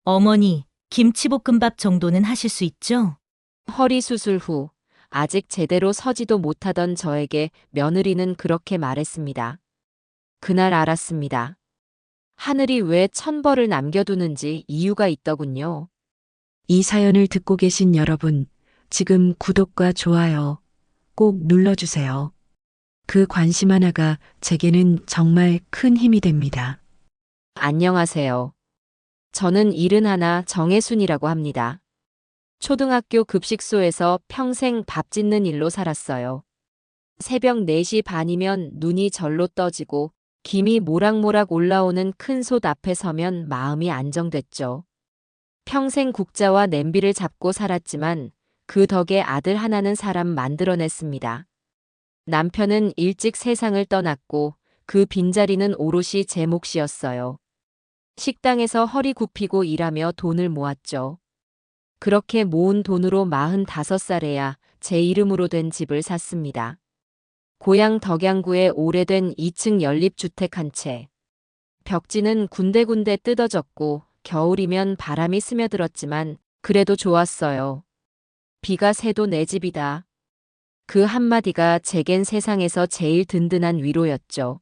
어머니, 김치볶음밥 정도는 하실 수 있죠? 허리 수술 후 아직 제대로 서지도 못하던 저에게 며느리는 그렇게 말했습니다. 그날 알았습니다. 하늘이 왜 천벌을 남겨두는지 이유가 있더군요. 이 사연을 듣고 계신 여러분, 지금 구독과 좋아요 꼭 눌러주세요. 그 관심 하나가 제게는 정말 큰 힘이 됩니다. 안녕하세요. 저는 71 정혜순이라고 합니다. 초등학교 급식소에서 평생 밥 짓는 일로 살았어요. 새벽 4시 반이면 눈이 절로 떠지고 김이 모락모락 올라오는 큰 솥 앞에 서면 마음이 안정됐죠. 평생 국자와 냄비를 잡고 살았지만 그 덕에 아들 하나는 사람 만들어냈습니다. 남편은 일찍 세상을 떠났고 그 빈자리는 오롯이 제 몫이었어요. 식당에서 허리 굽히고 일하며 돈을 모았죠. 그렇게 모은 돈으로 45살에야 제 이름으로 된 집을 샀습니다. 고향 덕양구에 오래된 2층 연립주택 한 채. 벽지는 군데군데 뜯어졌고 겨울이면 바람이 스며들었지만 그래도 좋았어요. 비가 새도 내 집이다. 그 한마디가 제겐 세상에서 제일 든든한 위로였죠.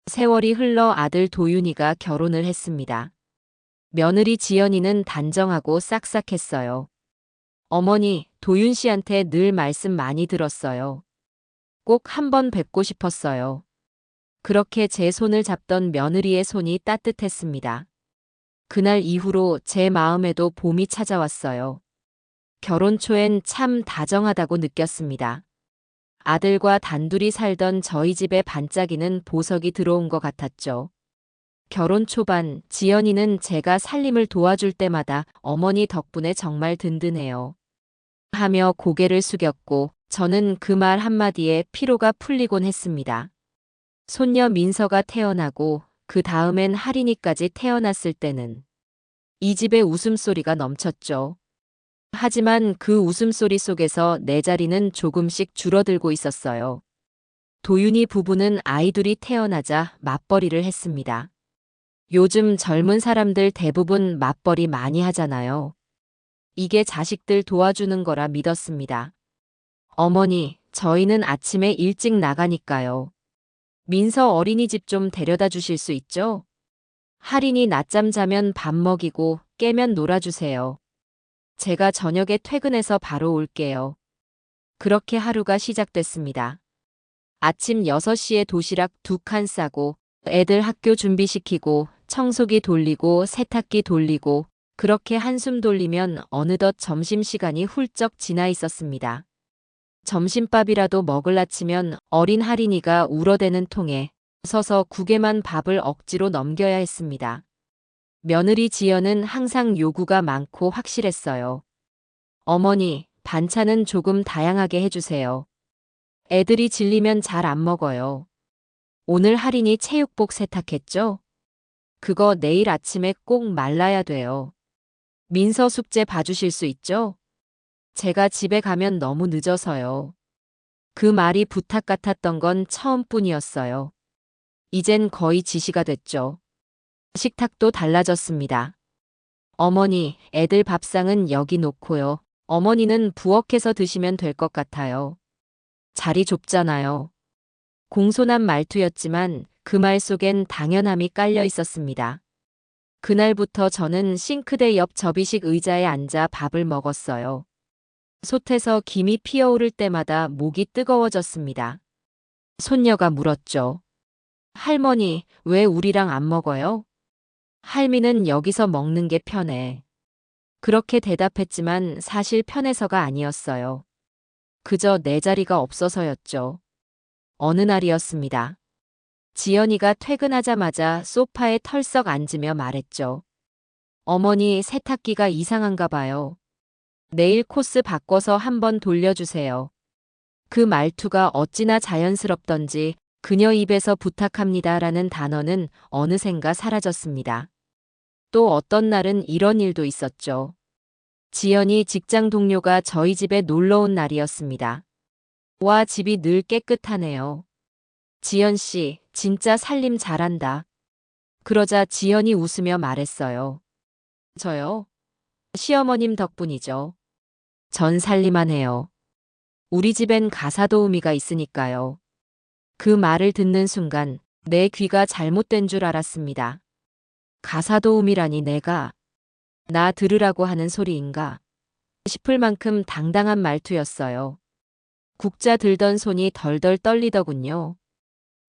세월이 흘러 아들 도윤이가 결혼을 했습니다. 며느리 지연이는 단정하고 싹싹했어요. 어머니, 도윤 씨한테 늘 말씀 많이 들었어요. 꼭 한번 뵙고 싶었어요. 그렇게 제 손을 잡던 며느리의 손이 따뜻했습니다. 그날 이후로 제 마음에도 봄이 찾아왔어요. 결혼 초엔 참 다정하다고 느꼈습니다. 아들과 단둘이 살던 저희 집에 반짝이는 보석이 들어온 것 같았죠. 결혼 초반 지연이는 제가 살림을 도와줄 때마다 어머니 덕분에 정말 든든해요. 하며 고개를 숙였고 저는 그 말 한마디에 피로가 풀리곤 했습니다. 손녀 민서가 태어나고 그 다음엔 할인이까지 태어났을 때는 이 집에 웃음소리가 넘쳤죠. 하지만 그 웃음소리 속에서 내 자리는 조금씩 줄어들고 있었어요. 도윤이 부부는 아이들이 태어나자 맞벌이를 했습니다. 요즘 젊은 사람들 대부분 맞벌이 많이 하잖아요. 이게 자식들 도와주는 거라 믿었습니다. 어머니, 저희는 아침에 일찍 나가니까요. 민서 어린이집 좀 데려다 주실 수 있죠? 할인이 낮잠 자면 밥 먹이고 깨면 놀아주세요. 제가 저녁에 퇴근해서 바로 올게요. 그렇게 하루가 시작됐습니다. 아침 6시에 도시락 2칸 싸고 애들 학교 준비시키고 청소기 돌리고 세탁기 돌리고 그렇게 한숨 돌리면 어느덧 점심시간이 훌쩍 지나 있었습니다. 점심밥이라도 먹을라 치면 어린 할인이가 울어대는 통에 서서 국에만 밥을 억지로 넘겨야 했습니다. 며느리 지연은 항상 요구가 많고 확실했어요. 어머니, 반찬은 조금 다양하게 해주세요. 애들이 질리면 잘 안 먹어요. 오늘 할인이 체육복 세탁했죠? 그거 내일 아침에 꼭 말라야 돼요. 민서 숙제 봐주실 수 있죠? 제가 집에 가면 너무 늦어서요. 그 말이 부탁 같았던 건 처음뿐이었어요. 이젠 거의 지시가 됐죠. 식탁도 달라졌습니다. 어머니, 애들 밥상은 여기 놓고요. 어머니는 부엌에서 드시면 될 것 같아요. 자리 좁잖아요. 공손한 말투였지만 그 말 속엔 당연함이 깔려 있었습니다. 그날부터 저는 싱크대 옆 접이식 의자에 앉아 밥을 먹었어요. 솥에서 김이 피어오를 때마다 목이 뜨거워졌습니다. 손녀가 물었죠. 할머니, 왜 우리랑 안 먹어요? 할미는 여기서 먹는 게 편해. 그렇게 대답했지만 사실 편해서가 아니었어요. 그저 내 자리가 없어서였죠. 어느 날이었습니다. 지연이가 퇴근하자마자 소파에 털썩 앉으며 말했죠. 어머니, 세탁기가 이상한가 봐요. 내일 코스 바꿔서 한번 돌려주세요. 그 말투가 어찌나 자연스럽던지 그녀 입에서 부탁합니다라는 단어는 어느샌가 사라졌습니다. 또 어떤 날은 이런 일도 있었죠. 지연이 직장 동료가 저희 집에 놀러 온 날이었습니다. 와, 집이 늘 깨끗하네요. 지연 씨, 진짜 살림 잘한다. 그러자 지연이 웃으며 말했어요. 저요? 시어머님 덕분이죠. 전 살림만 해요. 우리 집엔 가사도우미가 있으니까요. 그 말을 듣는 순간 내 귀가 잘못된 줄 알았습니다. 가사도우미라니 내가 나 들으라고 하는 소리인가 싶을 만큼 당당한 말투였어요. 국자 들던 손이 덜덜 떨리더군요.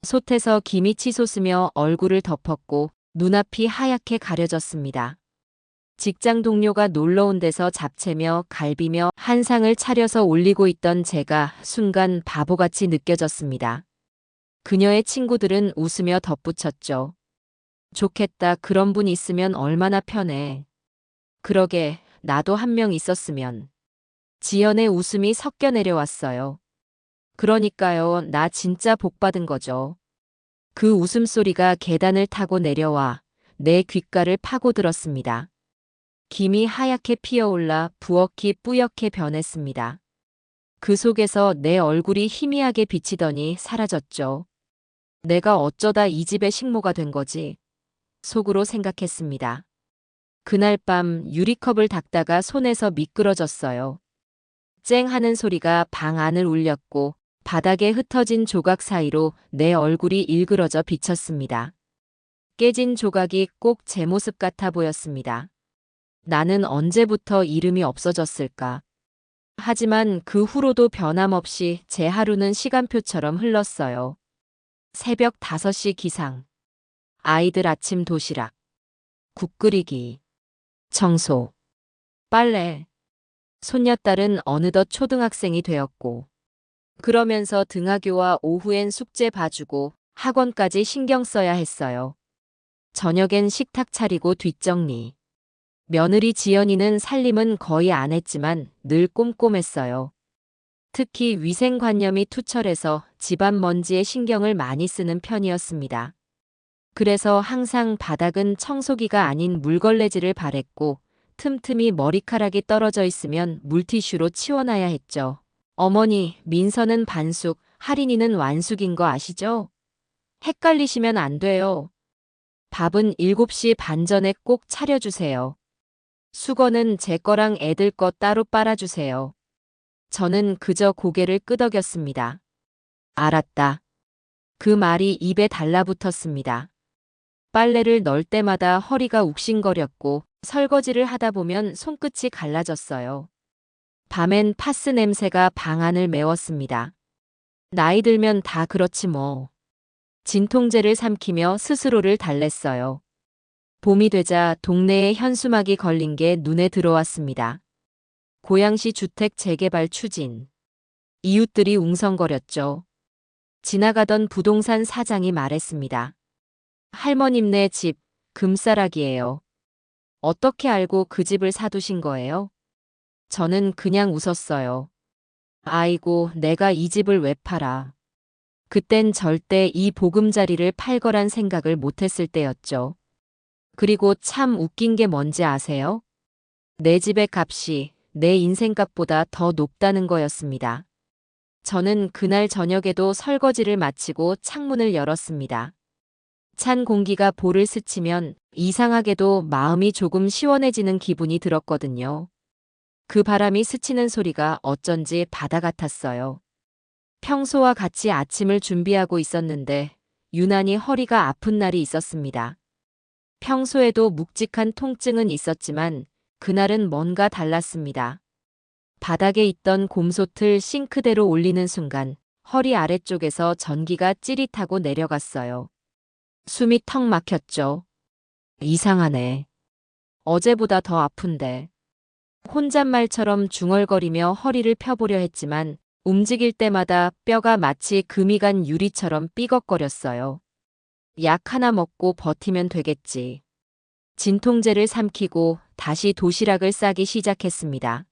솥에서 김이 치솟으며 얼굴을 덮었고 눈앞이 하얗게 가려졌습니다. 직장 동료가 놀러 온 데서 잡채며 갈비며 한 상을 차려서 올리고 있던 제가 순간 바보같이 느껴졌습니다. 그녀의 친구들은 웃으며 덧붙였죠. 좋겠다. 그런 분 있으면 얼마나 편해. 그러게 나도 한 명 있었으면. 지연의 웃음이 섞여 내려왔어요. 그러니까요. 나 진짜 복 받은 거죠. 그 웃음소리가 계단을 타고 내려와 내 귓가를 파고들었습니다. 김이 하얗게 피어올라 부엌이 뿌옇게 변했습니다. 그 속에서 내 얼굴이 희미하게 비치더니 사라졌죠. 내가 어쩌다 이 집의 식모가 된 거지? 속으로 생각했습니다. 그날 밤 유리컵을 닦다가 손에서 미끄러졌어요. 쨍 하는 소리가 방 안을 울렸고 바닥에 흩어진 조각 사이로 내 얼굴이 일그러져 비쳤습니다. 깨진 조각이 꼭 제 모습 같아 보였습니다. 나는 언제부터 이름이 없어졌을까? 하지만 그 후로도 변함없이 제 하루는 시간표처럼 흘렀어요. 새벽 5시 기상. 아이들 아침 도시락. 국 끓이기. 청소. 빨래. 손녀딸은 어느덧 초등학생이 되었고, 그러면서 등하교와 오후엔 숙제 봐주고 학원까지 신경 써야 했어요. 저녁엔 식탁 차리고 뒷정리. 며느리 지연이는 살림은 거의 안 했지만 늘 꼼꼼했어요. 특히 위생관념이 투철해서 집안 먼지에 신경을 많이 쓰는 편이었습니다. 그래서 항상 바닥은 청소기가 아닌 물걸레질을 바랬고 틈틈이 머리카락이 떨어져 있으면 물티슈로 치워놔야 했죠. 어머니, 민서는 반숙, 할인이는 완숙인 거 아시죠? 헷갈리시면 안 돼요. 밥은 7시 반 전에 꼭 차려주세요. 수건은 제 거랑 애들 거 따로 빨아주세요. 저는 그저 고개를 끄덕였습니다. 알았다. 그 말이 입에 달라붙었습니다. 빨래를 넣을 때마다 허리가 욱신거렸고 설거지를 하다 보면 손끝이 갈라졌어요. 밤엔 파스 냄새가 방 안을 메웠습니다. 나이 들면 다 그렇지 뭐. 진통제를 삼키며 스스로를 달랬어요. 봄이 되자 동네에 현수막이 걸린 게 눈에 들어왔습니다. 고양시 주택 재개발 추진. 이웃들이 웅성거렸죠. 지나가던 부동산 사장이 말했습니다. 할머님네 집 금싸라기예요. 어떻게 알고 그 집을 사두신 거예요? 저는 그냥 웃었어요. 아이고, 내가 이 집을 왜 팔아. 그땐 절대 이 보금자리를 팔 거란 생각을 못했을 때였죠. 그리고 참 웃긴 게 뭔지 아세요? 내 집의 값이 내 인생값보다 더 높다는 거였습니다. 저는 그날 저녁에도 설거지를 마치고 창문을 열었습니다. 찬 공기가 볼을 스치면 이상하게도 마음이 조금 시원해지는 기분이 들었거든요. 그 바람이 스치는 소리가 어쩐지 바다 같았어요. 평소와 같이 아침을 준비하고 있었는데 유난히 허리가 아픈 날이 있었습니다. 평소에도 묵직한 통증은 있었지만 그날은 뭔가 달랐습니다. 바닥에 있던 곰솥을 싱크대로 올리는 순간 허리 아래쪽에서 전기가 찌릿하고 내려갔어요. 숨이 턱 막혔죠. 이상하네. 어제보다 더 아픈데. 혼잣말처럼 중얼거리며 허리를 펴보려 했지만 움직일 때마다 뼈가 마치 금이 간 유리처럼 삐걱거렸어요. 약 하나 먹고 버티면 되겠지. 진통제를 삼키고 다시 도시락을 싸기 시작했습니다.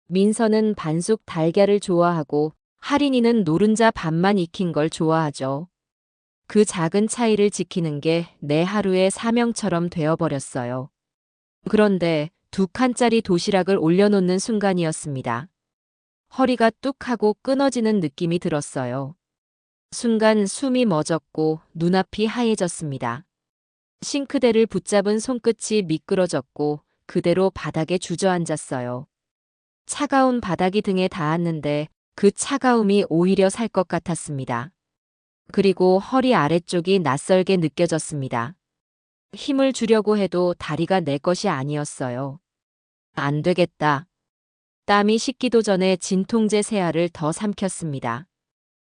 민서는 반숙 달걀을 좋아하고 할인이는 노른자 밥만 익힌 걸 좋아하죠. 그 작은 차이를 지키는 게 내 하루의 사명처럼 되어버렸어요. 그런데 2칸짜리 도시락을 올려놓는 순간이었습니다. 허리가 뚝 하고 끊어지는 느낌이 들었어요. 순간 숨이 멎었고 눈앞이 하얘졌습니다. 싱크대를 붙잡은 손끝이 미끄러졌고 그대로 바닥에 주저앉았어요. 차가운 바닥이 등에 닿았는데 그 차가움이 오히려 살 것 같았습니다. 그리고 허리 아래쪽이 낯설게 느껴졌습니다. 힘을 주려고 해도 다리가 내 것이 아니었어요. 안 되겠다. 땀이 식기도 전에 진통제 세알을 더 삼켰습니다.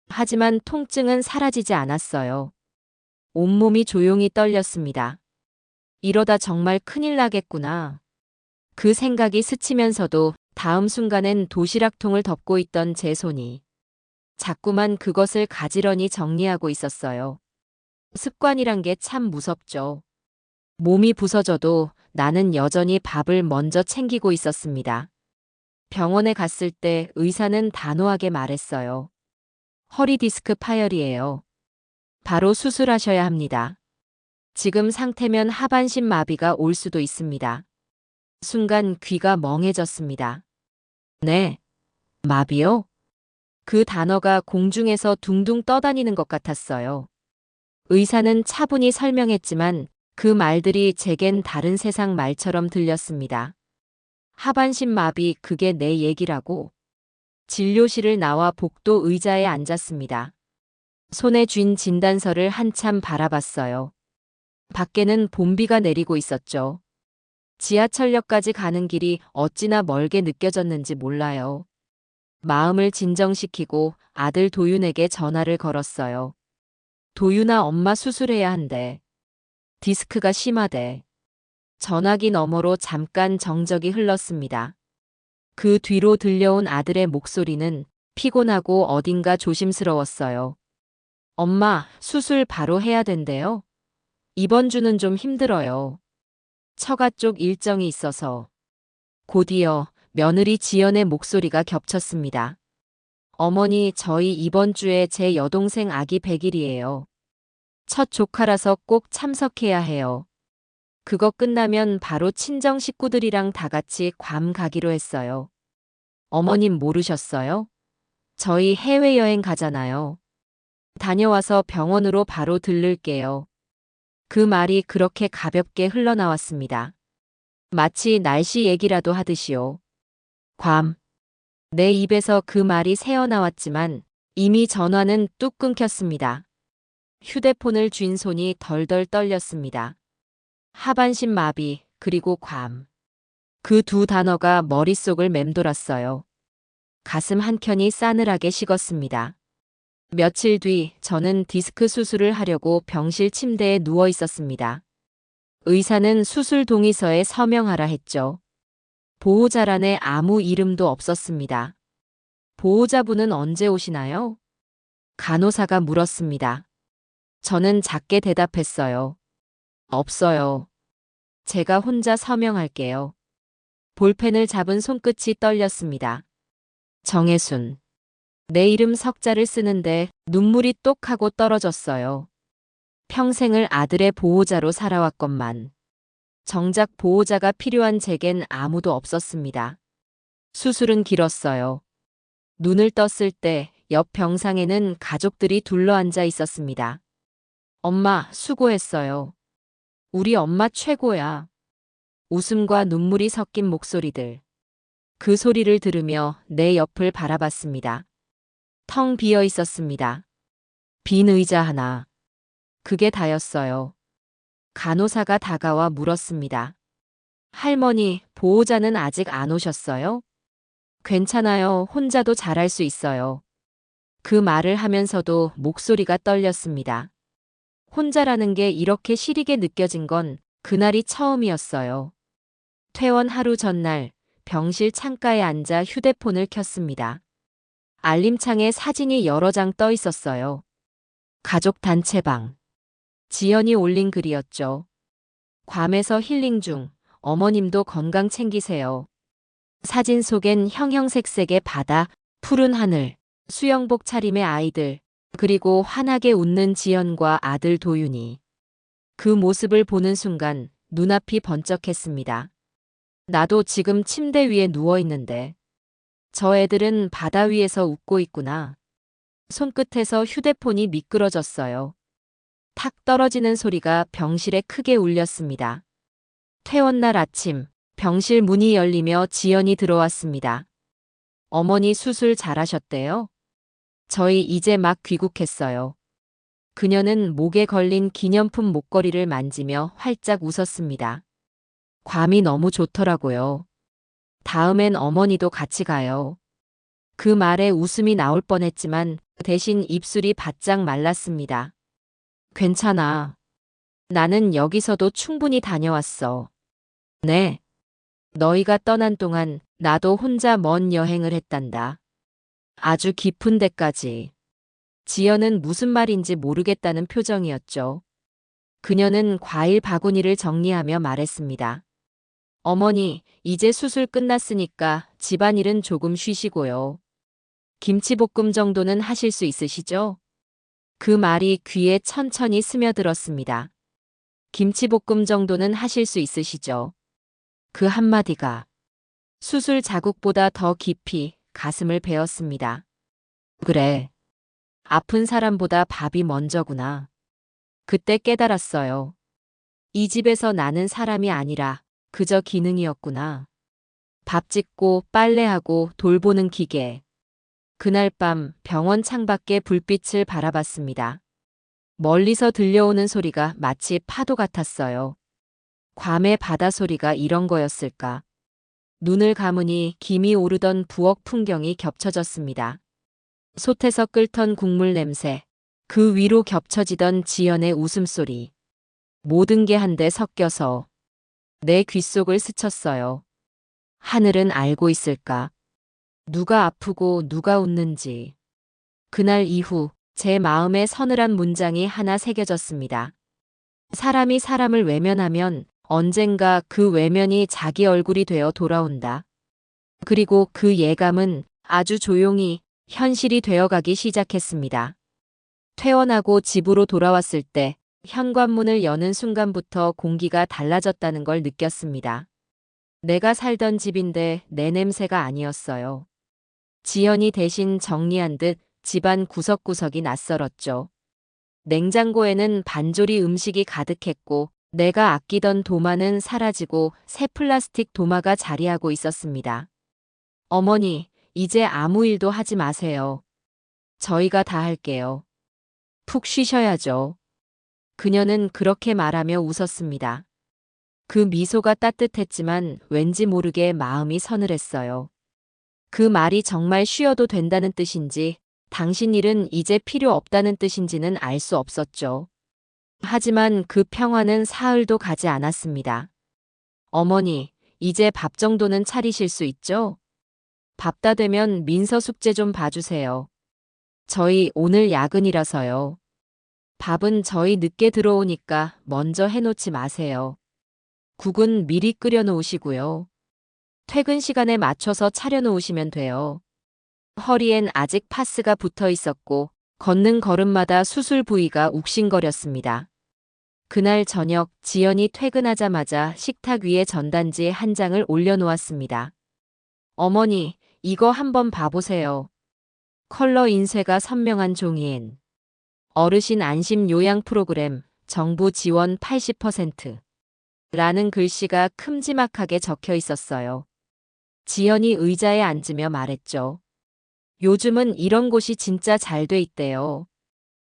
하지만 통증은 사라지지 않았어요. 온몸이 조용히 떨렸습니다. 이러다 정말 큰일 나겠구나. 그 생각이 스치면서도 다음 순간엔 도시락통을 덮고 있던 제 손이 자꾸만 그것을 가지런히 정리하고 있었어요. 습관이란 게 참 무섭죠. 몸이 부서져도 나는 여전히 밥을 먼저 챙기고 있었습니다. 병원에 갔을 때 의사는 단호하게 말했어요. 허리 디스크 파열이에요. 바로 수술하셔야 합니다. 지금 상태면 하반신 마비가 올 수도 있습니다. 순간 귀가 멍해졌습니다. 네, 마비요? 그 단어가 공중에서 둥둥 떠다니는 것 같았어요. 의사는 차분히 설명했지만 그 말들이 제겐 다른 세상 말처럼 들렸습니다. 하반신 마비, 그게 내 얘기라고. 진료실을 나와 복도 의자에 앉았습니다. 손에 쥔 진단서를 한참 바라봤어요. 밖에는 봄비가 내리고 있었죠. 지하철역까지 가는 길이 어찌나 멀게 느껴졌는지 몰라요. 마음을 진정시키고 아들 도윤에게 전화를 걸었어요. 도윤아, 엄마 수술해야 한대. 디스크가 심하대. 전화기 너머로 잠깐 정적이 흘렀습니다. 그 뒤로 들려온 아들의 목소리는 피곤하고 어딘가 조심스러웠어요. 엄마, 수술 바로 해야 된대요. 이번 주는 좀 힘들어요. 처가 쪽 일정이 있어서. 곧이어 며느리 지연의 목소리가 겹쳤습니다. 어머니, 저희 이번 주에 제 여동생 아기 100일이에요. 첫 조카라서 꼭 참석해야 해요. 그거 끝나면 바로 친정 식구들이랑 다 같이 괌 가기로 했어요. 어머님 모르셨어요? 저희 해외여행 가잖아요. 다녀와서 병원으로 바로 들를게요. 그 말이 그렇게 가볍게 흘러나왔습니다. 마치 날씨 얘기라도 하듯이요. 괌. 내 입에서 그 말이 새어나왔지만 이미 전화는 뚝 끊겼습니다. 휴대폰을 쥔 손이 덜덜 떨렸습니다. 하반신 마비, 그리고 괌. 그 두 단어가 머릿속을 맴돌았어요. 가슴 한켠이 싸늘하게 식었습니다. 며칠 뒤 저는 디스크 수술을 하려고 병실 침대에 누워 있었습니다. 의사는 수술 동의서에 서명하라 했죠. 보호자란에 아무 이름도 없었습니다. 보호자분은 언제 오시나요? 간호사가 물었습니다. 저는 작게 대답했어요. 없어요. 제가 혼자 서명할게요. 볼펜을 잡은 손끝이 떨렸습니다. 정혜순. 내 이름 석자를 쓰는데 눈물이 똑 하고 떨어졌어요. 평생을 아들의 보호자로 살아왔건만. 정작 보호자가 필요한 제겐 아무도 없었습니다. 수술은 길었어요. 눈을 떴을 때 옆 병상에는 가족들이 둘러앉아 있었습니다. 엄마, 수고했어요. 우리 엄마 최고야. 웃음과 눈물이 섞인 목소리들. 그 소리를 들으며 내 옆을 바라봤습니다. 텅 비어 있었습니다. 빈 의자 하나. 그게 다였어요. 간호사가 다가와 물었습니다. 할머니, 보호자는 아직 안 오셨어요? 괜찮아요. 혼자도 잘할 수 있어요. 그 말을 하면서도 목소리가 떨렸습니다. 혼자라는 게 이렇게 시리게 느껴진 건 그날이 처음이었어요. 퇴원 하루 전날 병실 창가에 앉아 휴대폰을 켰습니다. 알림창에 사진이 여러 장 떠 있었어요. 가족 단체방. 지연이 올린 글이었죠. 괌에서 힐링 중, 어머님도 건강 챙기세요. 사진 속엔 형형색색의 바다, 푸른 하늘, 수영복 차림의 아이들, 그리고 환하게 웃는 지연과 아들 도윤이. 그 모습을 보는 순간 눈앞이 번쩍했습니다. 나도 지금 침대 위에 누워 있는데 저 애들은 바다 위에서 웃고 있구나. 손끝에서 휴대폰이 미끄러졌어요. 탁 떨어지는 소리가 병실에 크게 울렸습니다. 퇴원날 아침, 병실 문이 열리며 지연이 들어왔습니다. 어머니 수술 잘하셨대요? 저희 이제 막 귀국했어요. 그녀는 목에 걸린 기념품 목걸이를 만지며 활짝 웃었습니다. 괌이 너무 좋더라고요. 다음엔 어머니도 같이 가요. 그 말에 웃음이 나올 뻔했지만 대신 입술이 바짝 말랐습니다. 괜찮아. 나는 여기서도 충분히 다녀왔어. 네. 너희가 떠난 동안 나도 혼자 먼 여행을 했단다. 아주 깊은 데까지. 지연은 무슨 말인지 모르겠다는 표정이었죠. 그녀는 과일 바구니를 정리하며 말했습니다. 어머니, 이제 수술 끝났으니까 집안일은 조금 쉬시고요. 김치볶음 정도는 하실 수 있으시죠? 그 말이 귀에 천천히 스며들었습니다. 김치볶음 정도는 하실 수 있으시죠? 그 한마디가 수술 자국보다 더 깊이 가슴을 베었습니다. 그래. 아픈 사람보다 밥이 먼저구나. 그때 깨달았어요. 이 집에서 나는 사람이 아니라 그저 기능이었구나. 밥 짓고 빨래하고 돌보는 기계. 그날 밤 병원 창밖에 불빛을 바라봤습니다. 멀리서 들려오는 소리가 마치 파도 같았어요. 괌의 바다 소리가 이런 거였을까? 눈을 감으니 김이 오르던 부엌 풍경이 겹쳐졌습니다. 솥에서 끓던 국물 냄새, 그 위로 겹쳐지던 지연의 웃음소리. 모든 게 한데 섞여서 내 귓속을 스쳤어요. 하늘은 알고 있을까? 누가 아프고 누가 웃는지. 그날 이후 제 마음에 서늘한 문장이 하나 새겨졌습니다. 사람이 사람을 외면하면 언젠가 그 외면이 자기 얼굴이 되어 돌아온다. 그리고 그 예감은 아주 조용히 현실이 되어가기 시작했습니다. 퇴원하고 집으로 돌아왔을 때 현관문을 여는 순간부터 공기가 달라졌다는 걸 느꼈습니다. 내가 살던 집인데 내 냄새가 아니었어요. 지연이 대신 정리한 듯 집안 구석구석이 낯설었죠. 냉장고에는 반조리 음식이 가득했고 내가 아끼던 도마는 사라지고 새 플라스틱 도마가 자리하고 있었습니다. 어머니, 이제 아무 일도 하지 마세요. 저희가 다 할게요. 푹 쉬셔야죠. 그녀는 그렇게 말하며 웃었습니다. 그 미소가 따뜻했지만 왠지 모르게 마음이 서늘했어요. 그 말이 정말 쉬어도 된다는 뜻인지 당신 일은 이제 필요 없다는 뜻인지는 알 수 없었죠. 하지만 그 평화는 사흘도 가지 않았습니다. 어머니, 이제 밥 정도는 차리실 수 있죠? 밥 다 되면 민서 숙제 좀 봐주세요. 저희 오늘 야근이라서요. 밥은 저희 늦게 들어오니까 먼저 해놓지 마세요. 국은 미리 끓여 놓으시고요. 퇴근 시간에 맞춰서 차려 놓으시면 돼요. 허리엔 아직 파스가 붙어 있었고 걷는 걸음마다 수술 부위가 욱신거렸습니다. 그날 저녁 지연이 퇴근하자마자 식탁 위에 전단지 한 장을 올려놓았습니다. 어머니, 이거 한번 봐보세요. 컬러 인쇄가 선명한 종이엔 어르신 안심 요양 프로그램 정부 지원 80% 라는 글씨가 큼지막하게 적혀 있었어요. 지연이 의자에 앉으며 말했죠. 요즘은 이런 곳이 진짜 잘 돼 있대요.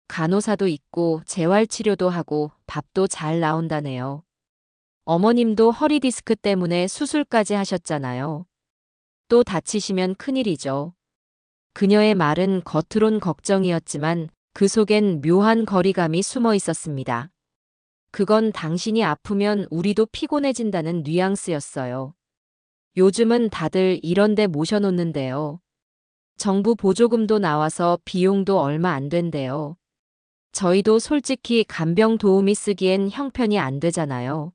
간호사도 있고 재활치료도 하고 밥도 잘 나온다네요. 어머님도 허리 디스크 때문에 수술까지 하셨잖아요. 또 다치시면 큰일이죠. 그녀의 말은 겉으론 걱정이었지만 그 속엔 묘한 거리감이 숨어 있었습니다. 그건 당신이 아프면 우리도 피곤해진다는 뉘앙스였어요. 요즘은 다들 이런 데 모셔놓는데요. 정부 보조금도 나와서 비용도 얼마 안 된대요. 저희도 솔직히 간병 도우미 쓰기엔 형편이 안 되잖아요.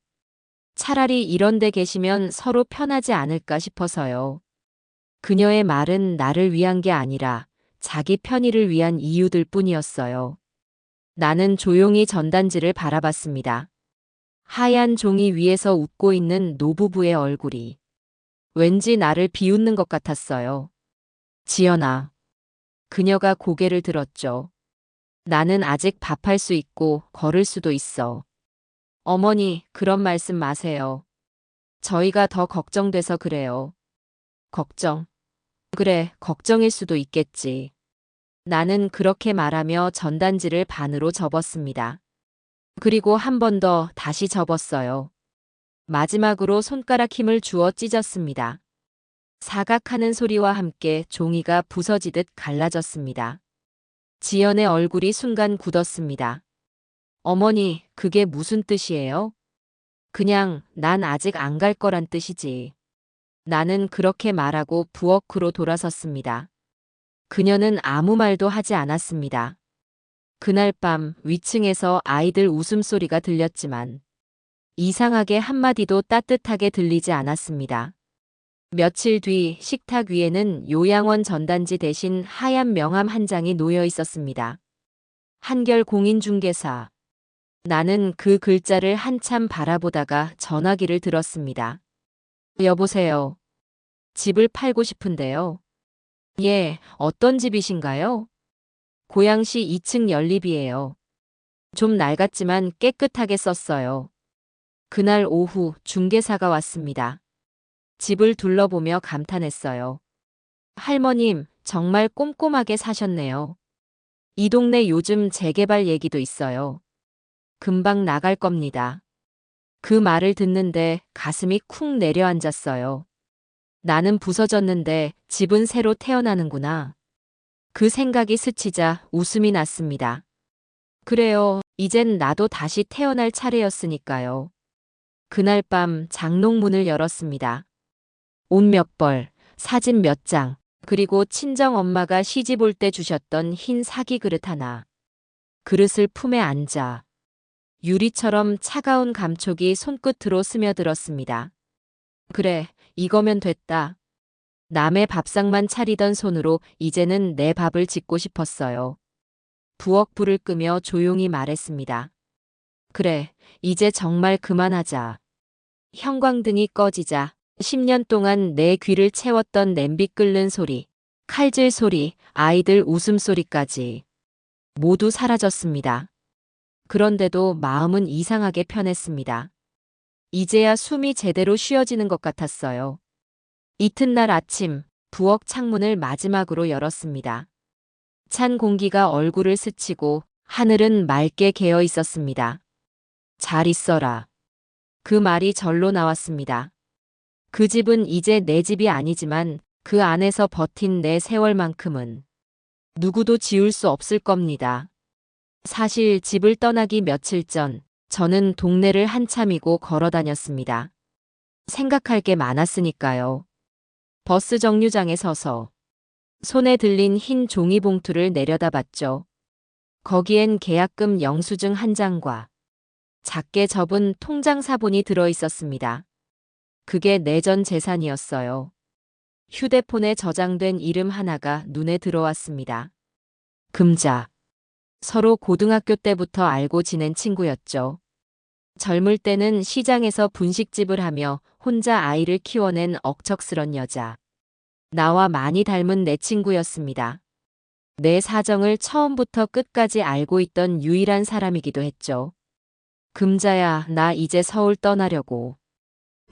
차라리 이런 데 계시면 서로 편하지 않을까 싶어서요. 그녀의 말은 나를 위한 게 아니라 자기 편의를 위한 이유들 뿐이었어요. 나는 조용히 전단지를 바라봤습니다. 하얀 종이 위에서 웃고 있는 노부부의 얼굴이 왠지 나를 비웃는 것 같았어요. 지연아. 그녀가 고개를 들었죠. 나는 아직 밥할 수 있고 걸을 수도 있어. 어머니, 그런 말씀 마세요. 저희가 더 걱정돼서 그래요. 걱정. 그래, 걱정일 수도 있겠지. 나는 그렇게 말하며 전단지를 반으로 접었습니다. 그리고 한 번 더 다시 접었어요. 마지막으로 손가락 힘을 주어 찢었습니다. 사각하는 소리와 함께 종이가 부서지듯 갈라졌습니다. 지연의 얼굴이 순간 굳었습니다. 어머니, 그게 무슨 뜻이에요? 그냥 난 아직 안 갈 거란 뜻이지. 나는 그렇게 말하고 부엌으로 돌아섰습니다. 그녀는 아무 말도 하지 않았습니다. 그날 밤 위층에서 아이들 웃음소리가 들렸지만 이상하게 한마디도 따뜻하게 들리지 않았습니다. 며칠 뒤 식탁 위에는 요양원 전단지 대신 하얀 명함 한 장이 놓여 있었습니다. 한결 공인중개사. 나는 그 글자를 한참 바라보다가 전화기를 들었습니다. 여보세요. 집을 팔고 싶은데요. 예, 어떤 집이신가요? 고양시 2층 연립이에요. 좀 낡았지만 깨끗하게 썼어요. 그날 오후 중개사가 왔습니다. 집을 둘러보며 감탄했어요. 할머님, 정말 꼼꼼하게 사셨네요. 이 동네 요즘 재개발 얘기도 있어요. 금방 나갈 겁니다. 그 말을 듣는데 가슴이 쿵 내려앉았어요. 나는 부서졌는데 집은 새로 태어나는구나. 그 생각이 스치자 웃음이 났습니다. 그래요, 이젠 나도 다시 태어날 차례였으니까요. 그날 밤 장롱문을 열었습니다. 옷 몇 벌, 사진 몇 장, 그리고 친정 엄마가 시집 올 때 주셨던 흰 사기 그릇 하나. 그릇을 품에 안자. 유리처럼 차가운 감촉이 손끝으로 스며들었습니다. 그래, 이거면 됐다. 남의 밥상만 차리던 손으로 이제는 내 밥을 짓고 싶었어요. 부엌 불을 끄며 조용히 말했습니다. 그래, 이제 정말 그만하자. 형광등이 꺼지자 10년 동안 내 귀를 채웠던 냄비 끓는 소리, 칼질 소리, 아이들 웃음소리까지 모두 사라졌습니다. 그런데도 마음은 이상하게 편했습니다. 이제야 숨이 제대로 쉬어지는 것 같았어요. 이튿날 아침, 부엌 창문을 마지막으로 열었습니다. 찬 공기가 얼굴을 스치고 하늘은 맑게 개어 있었습니다. 잘 있어라. 그 말이 절로 나왔습니다. 그 집은 이제 내 집이 아니지만 그 안에서 버틴 내 세월만큼은 누구도 지울 수 없을 겁니다. 사실 집을 떠나기 며칠 전 저는 동네를 한참이고 걸어 다녔습니다. 생각할 게 많았으니까요. 버스 정류장에 서서 손에 들린 흰 종이 봉투를 내려다봤죠. 거기엔 계약금 영수증 한 장과 작게 접은 통장 사본이 들어 있었습니다. 그게 내 전 재산이었어요. 휴대폰에 저장된 이름 하나가 눈에 들어왔습니다. 금자. 서로 고등학교 때부터 알고 지낸 친구였죠. 젊을 때는 시장에서 분식집을 하며 혼자 아이를 키워낸 억척스런 여자. 나와 많이 닮은 내 친구였습니다. 내 사정을 처음부터 끝까지 알고 있던 유일한 사람이기도 했죠. 금자야, 나 이제 서울 떠나려고.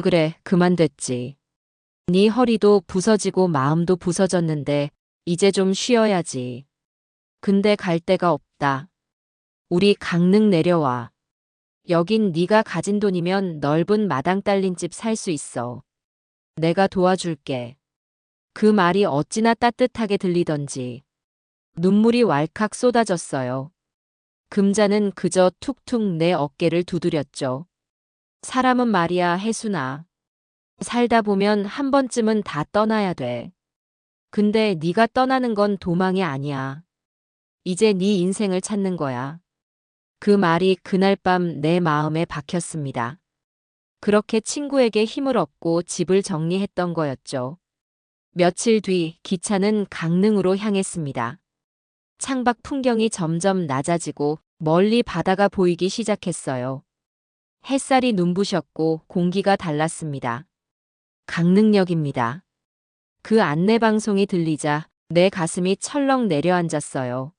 그래, 그만 됐지. 네 허리도 부서지고 마음도 부서졌는데 이제 좀 쉬어야지. 근데 갈 데가 없다. 우리 강릉 내려와. 여긴 네가 가진 돈이면 넓은 마당 딸린 집 살 수 있어. 내가 도와줄게. 그 말이 어찌나 따뜻하게 들리던지 눈물이 왈칵 쏟아졌어요. 금자는 그저 툭툭 내 어깨를 두드렸죠. 사람은 말이야, 혜순아. 살다 보면 한 번쯤은 다 떠나야 돼. 근데 네가 떠나는 건 도망이 아니야. 이제 네 인생을 찾는 거야. 그 말이 그날 밤 내 마음에 박혔습니다. 그렇게 친구에게 힘을 얻고 집을 정리했던 거였죠. 며칠 뒤 기차는 강릉으로 향했습니다. 창밖 풍경이 점점 낮아지고 멀리 바다가 보이기 시작했어요. 햇살이 눈부셨고 공기가 달랐습니다. 강릉역입니다. 그 안내방송이 들리자 내 가슴이 철렁 내려앉았어요.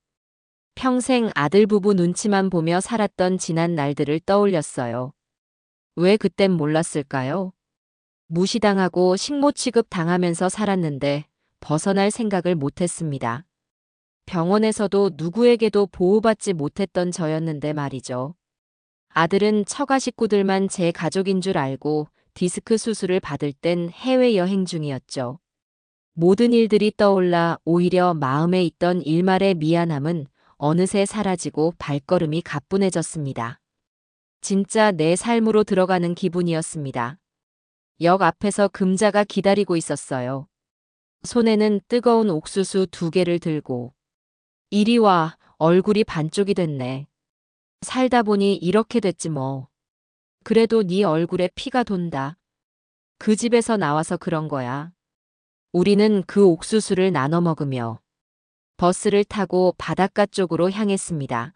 평생 아들 부부 눈치만 보며 살았던 지난 날들을 떠올렸어요. 왜 그땐 몰랐을까요? 무시당하고 식모 취급 당하면서 살았는데 벗어날 생각을 못했습니다. 병원에서도 누구에게도 보호받지 못했던 저였는데 말이죠. 아들은 처가 식구들만 제 가족인 줄 알고 디스크 수술을 받을 땐 해외여행 중이었죠. 모든 일들이 떠올라 오히려 마음에 있던 일말의 미안함은 어느새 사라지고 발걸음이 가뿐해졌습니다. 진짜 내 삶으로 들어가는 기분이었습니다. 역 앞에서 금자가 기다리고 있었어요. 손에는 뜨거운 옥수수 2개를 들고. 이리 와, 얼굴이 반쪽이 됐네. 살다 보니 이렇게 됐지 뭐. 그래도 네 얼굴에 피가 돈다. 그 집에서 나와서 그런 거야. 우리는 그 옥수수를 나눠 먹으며 버스를 타고 바닷가 쪽으로 향했습니다.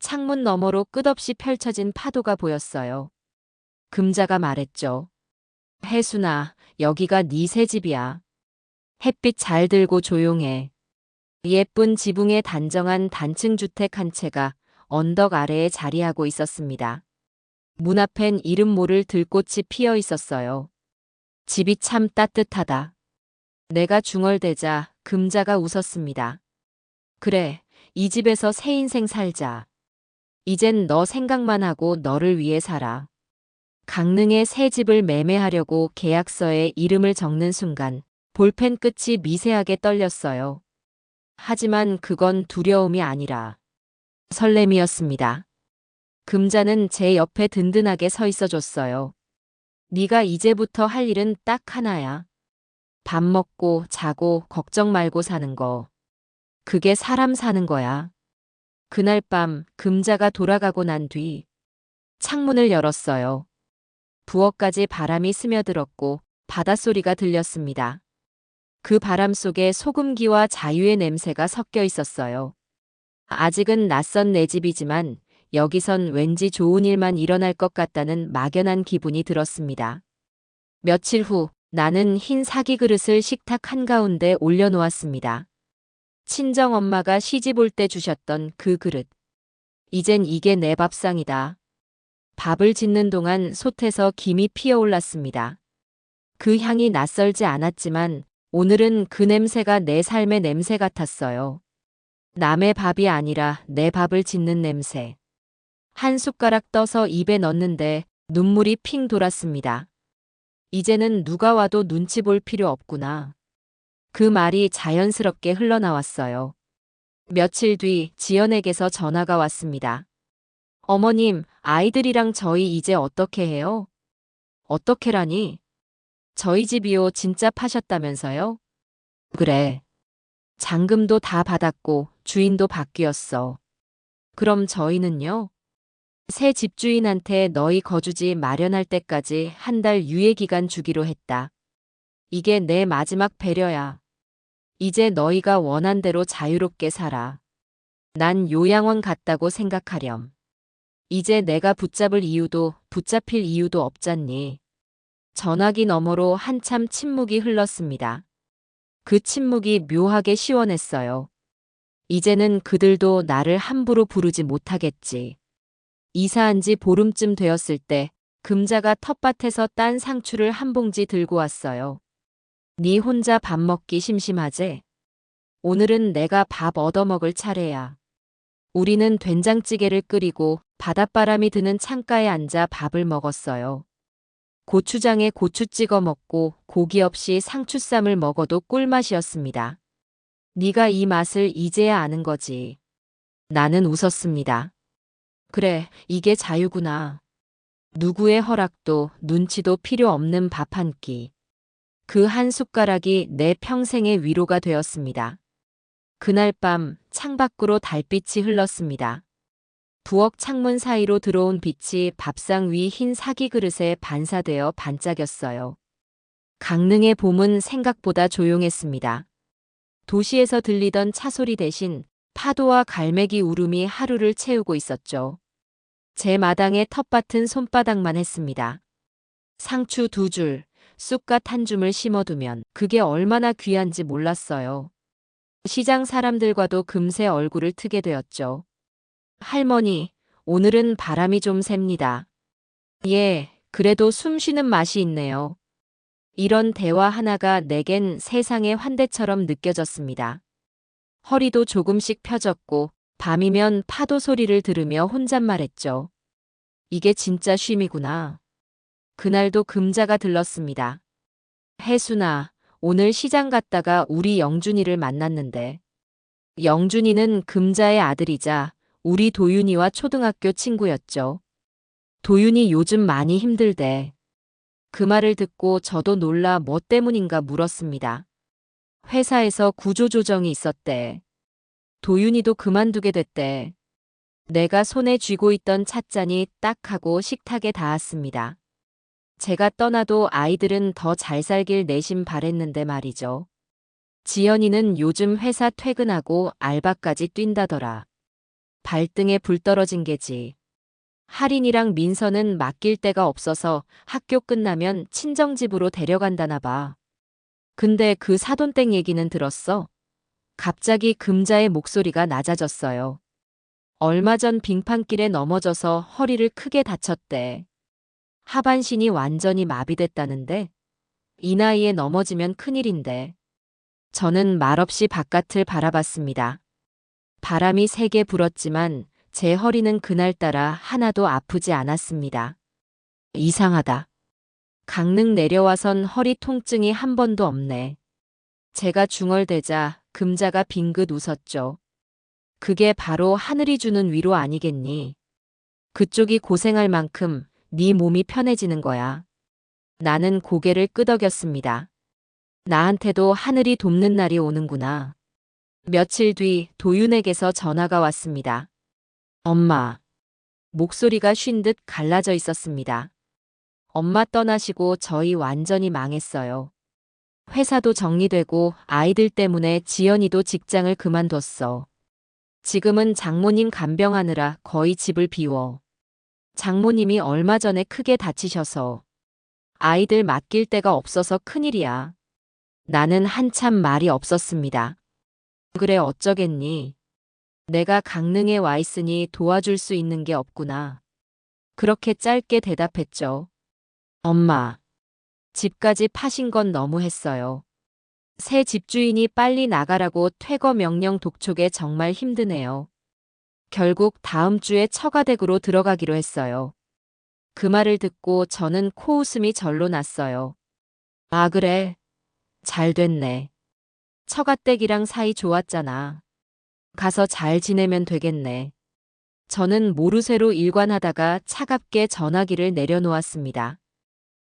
창문 너머로 끝없이 펼쳐진 파도가 보였어요. 금자가 말했죠. 혜순아, 여기가 네 새 집이야. 햇빛 잘 들고 조용해. 예쁜 지붕의 단정한 단층 주택 한 채가 언덕 아래에 자리하고 있었습니다. 문 앞엔 이름 모를 들꽃이 피어 있었어요. 집이 참 따뜻하다. 내가 중얼대자 금자가 웃었습니다. 그래, 이 집에서 새 인생 살자. 이젠 너 생각만 하고 너를 위해 살아. 강릉에 새 집을 매매하려고 계약서에 이름을 적는 순간 볼펜 끝이 미세하게 떨렸어요. 하지만 그건 두려움이 아니라 설렘이었습니다. 금자는 제 옆에 든든하게 서 있어 줬어요. 네가 이제부터 할 일은 딱 하나야. 밥 먹고 자고 걱정 말고 사는 거. 그게 사람 사는 거야. 그날 밤 금자가 돌아가고 난 뒤 창문을 열었어요. 부엌까지 바람이 스며들었고 바닷소리가 들렸습니다. 그 바람 속에 소금기와 자유의 냄새가 섞여 있었어요. 아직은 낯선 내 집이지만 여기선 왠지 좋은 일만 일어날 것 같다는 막연한 기분이 들었습니다. 며칠 후 나는 흰 사기 그릇을 식탁 한가운데 올려놓았습니다. 친정엄마가 시집 올 때 주셨던 그 그릇. 이젠 이게 내 밥상이다. 밥을 짓는 동안 솥에서 김이 피어올랐습니다. 그 향이 낯설지 않았지만 오늘은 그 냄새가 내 삶의 냄새 같았어요. 남의 밥이 아니라 내 밥을 짓는 냄새. 한 숟가락 떠서 입에 넣는데 눈물이 핑 돌았습니다. 이제는 누가 와도 눈치 볼 필요 없구나. 그 말이 자연스럽게 흘러나왔어요. 며칠 뒤 지연에게서 전화가 왔습니다. 어머님, 아이들이랑 저희 이제 어떻게 해요? 어떻게라니? 저희 집이요 진짜 파셨다면서요? 그래. 잔금도 다 받았고 주인도 바뀌었어. 그럼 저희는요? 새 집주인한테 너희 거주지 마련할 때까지 한 달 유예기간 주기로 했다. 이게 내 마지막 배려야. 이제 너희가 원한 대로 자유롭게 살아. 난 요양원 갔다고 생각하렴. 이제 내가 붙잡을 이유도 붙잡힐 이유도 없잖니. 전화기 너머로 한참 침묵이 흘렀습니다. 그 침묵이 묘하게 시원했어요. 이제는 그들도 나를 함부로 부르지 못하겠지. 이사한 지 보름쯤 되었을 때 금자가 텃밭에서 딴 상추를 한 봉지 들고 왔어요. 네 혼자 밥 먹기 심심하제? 오늘은 내가 밥 얻어먹을 차례야. 우리는 된장찌개를 끓이고 바닷바람이 드는 창가에 앉아 밥을 먹었어요. 고추장에 고추 찍어 먹고 고기 없이 상추쌈을 먹어도 꿀맛이었습니다. 네가 이 맛을 이제야 아는 거지. 나는 웃었습니다. 그래, 이게 자유구나. 누구의 허락도 눈치도 필요 없는 밥 한 끼. 그 한 숟가락이 내 평생의 위로가 되었습니다. 그날 밤 창밖으로 달빛이 흘렀습니다. 부엌 창문 사이로 들어온 빛이 밥상 위 흰 사기 그릇에 반사되어 반짝였어요. 강릉의 봄은 생각보다 조용했습니다. 도시에서 들리던 차소리 대신 파도와 갈매기 울음이 하루를 채우고 있었죠. 제 마당의 텃밭은 손바닥만 했습니다. 상추 2줄, 쑥갓 한 줌을 심어두면 그게 얼마나 귀한지 몰랐어요. 시장 사람들과도 금세 얼굴을 트게 되었죠. 할머니, 오늘은 바람이 좀 셉니다. 예, 그래도 숨 쉬는 맛이 있네요. 이런 대화 하나가 내겐 세상의 환대처럼 느껴졌습니다. 허리도 조금씩 펴졌고 밤이면 파도 소리를 들으며 혼잣말했죠. 이게 진짜 쉼이구나. 그날도 금자가 들렀습니다. 혜순아, 오늘 시장 갔다가 우리 영준이를 만났는데. 영준이는 금자의 아들이자 우리 도윤이와 초등학교 친구였죠. 도윤이 요즘 많이 힘들대. 그 말을 듣고 저도 놀라 뭐 때문인가 물었습니다. 회사에서 구조조정이 있었대. 도윤이도 그만두게 됐대. 내가 손에 쥐고 있던 찻잔이 딱 하고 식탁에 닿았습니다. 제가 떠나도 아이들은 더 잘 살길 내심 바랬는데 말이죠. 지연이는 요즘 회사 퇴근하고 알바까지 뛴다더라. 발등에 불 떨어진 게지. 할인이랑 민서는 맡길 데가 없어서 학교 끝나면 친정집으로 데려간다나 봐. 근데 그 사돈댁 얘기는 들었어? 갑자기 금자의 목소리가 낮아졌어요. 얼마 전 빙판길에 넘어져서 허리를 크게 다쳤대. 하반신이 완전히 마비됐다는데 이 나이에 넘어지면 큰일인데. 저는 말없이 바깥을 바라봤습니다. 바람이 세게 불었지만 제 허리는 그날따라 하나도 아프지 않았습니다. 이상하다. 강릉 내려와선 허리 통증이 한 번도 없네. 제가 중얼대자 금자가 빙긋 웃었죠. 그게 바로 하늘이 주는 위로 아니겠니? 그쪽이 고생할 만큼 네 몸이 편해지는 거야. 나는 고개를 끄덕였습니다. 나한테도 하늘이 돕는 날이 오는구나. 며칠 뒤 도윤에게서 전화가 왔습니다. 엄마. 목소리가 쉰 듯 갈라져 있었습니다. 엄마 떠나시고 저희 완전히 망했어요. 회사도 정리되고 아이들 때문에 지연이도 직장을 그만뒀어. 지금은 장모님 간병하느라 거의 집을 비워. 장모님이 얼마 전에 크게 다치셔서 아이들 맡길 데가 없어서 큰일이야. 나는 한참 말이 없었습니다. 그래 어쩌겠니? 내가 강릉에 와 있으니 도와줄 수 있는 게 없구나. 그렇게 짧게 대답했죠. 엄마, 집까지 파신 건 너무했어요. 새 집주인이 빨리 나가라고 퇴거 명령 독촉에 정말 힘드네요. 결국 다음 주에 처가댁으로 들어가기로 했어요. 그 말을 듣고 저는 코웃음이 절로 났어요. 아 그래? 잘 됐네. 처가댁이랑 사이 좋았잖아. 가서 잘 지내면 되겠네. 저는 모르쇠로 일관하다가 차갑게 전화기를 내려놓았습니다.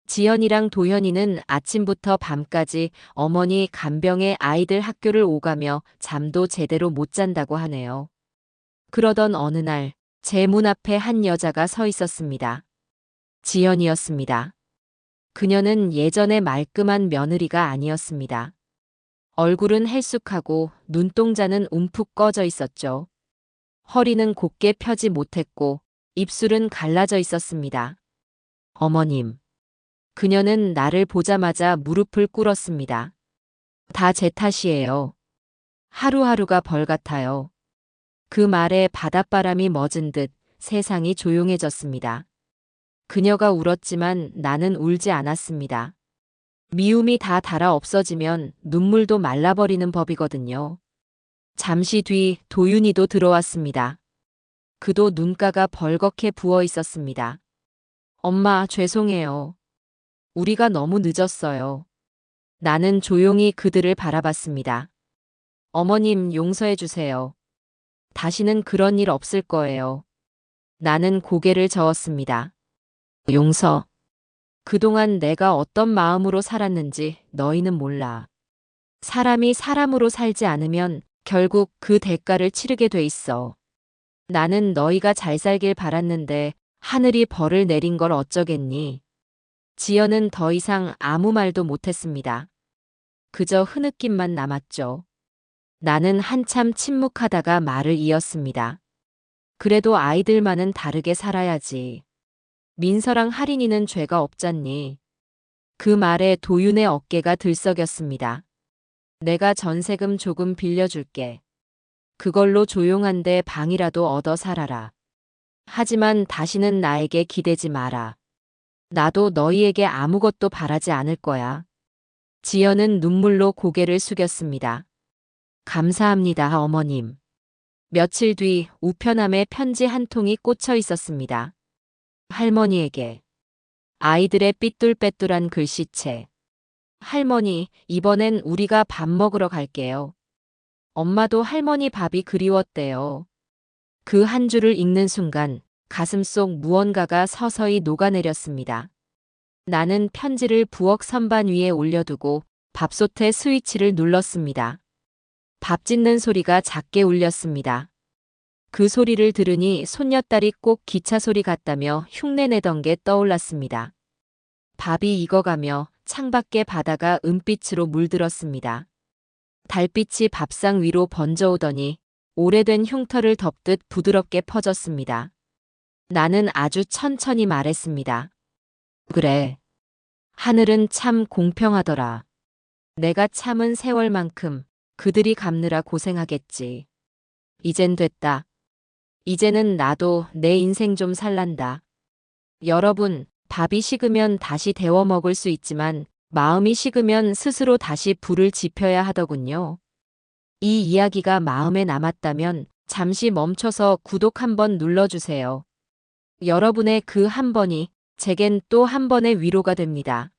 지연이랑 도현이는 아침부터 밤까지 어머니 간병에 아이들 학교를 오가며 잠도 제대로 못 잔다고 하네요. 그러던 어느 날 제 문 앞에 한 여자가 서 있었습니다. 지연이었습니다. 그녀는 예전의 말끔한 며느리가 아니었습니다. 얼굴은 헬쑥하고 눈동자는 움푹 꺼져 있었죠. 허리는 곧게 펴지 못했고 입술은 갈라져 있었습니다. 어머님. 그녀는 나를 보자마자 무릎을 꿇었습니다. 다 제 탓이에요. 하루하루가 벌 같아요. 그 말에 바닷바람이 멎은 듯 세상이 조용해졌습니다. 그녀가 울었지만 나는 울지 않았습니다. 미움이 다 닳아 없어지면 눈물도 말라버리는 법이거든요. 잠시 뒤 도윤이도 들어왔습니다. 그도 눈가가 벌겋게 부어 있었습니다. 엄마, 죄송해요. 우리가 너무 늦었어요. 나는 조용히 그들을 바라봤습니다. 어머님, 용서해 주세요. 다시는 그런 일 없을 거예요. 나는 고개를 저었습니다. 용서. 그동안 내가 어떤 마음으로 살았는지 너희는 몰라. 사람이 사람으로 살지 않으면 결국 그 대가를 치르게 돼 있어. 나는 너희가 잘 살길 바랐는데 하늘이 벌을 내린 걸 어쩌겠니? 지연은 더 이상 아무 말도 못했습니다. 그저 흐느낌만 남았죠. 나는 한참 침묵하다가 말을 이었습니다. 그래도 아이들만은 다르게 살아야지. 민서랑 할인이는 죄가 없잖니. 그 말에 도윤의 어깨가 들썩였습니다. 내가 전세금 조금 빌려줄게. 그걸로 조용한데 방이라도 얻어 살아라. 하지만 다시는 나에게 기대지 마라. 나도 너희에게 아무것도 바라지 않을 거야. 지연은 눈물로 고개를 숙였습니다. 감사합니다, 어머님. 며칠 뒤 우편함에 편지 한 통이 꽂혀 있었습니다. 할머니에게. 아이들의 삐뚤빼뚤한 글씨체. 할머니, 이번엔 우리가 밥 먹으러 갈게요. 엄마도 할머니 밥이 그리웠대요. 그 한 줄을 읽는 순간 가슴속 무언가가 서서히 녹아내렸습니다. 나는 편지를 부엌 선반 위에 올려두고 밥솥의 스위치를 눌렀습니다. 밥 짓는 소리가 작게 울렸습니다. 그 소리를 들으니 손녀딸이 꼭 기차 소리 같다며 흉내내던 게 떠올랐습니다. 밥이 익어가며 창밖의 바다가 은빛으로 물들었습니다. 달빛이 밥상 위로 번져오더니 오래된 흉터를 덮듯 부드럽게 퍼졌습니다. 나는 아주 천천히 말했습니다. 그래. 하늘은 참 공평하더라. 내가 참은 세월만큼 그들이 갚느라 고생하겠지. 이젠 됐다. 이제는 나도 내 인생 좀 살란다. 여러분, 밥이 식으면 다시 데워 먹을 수 있지만 마음이 식으면 스스로 다시 불을 지펴야 하더군요. 이 이야기가 마음에 남았다면 잠시 멈춰서 구독 한번 눌러주세요. 여러분의 그 한 번이 제겐 또 한 번의 위로가 됩니다.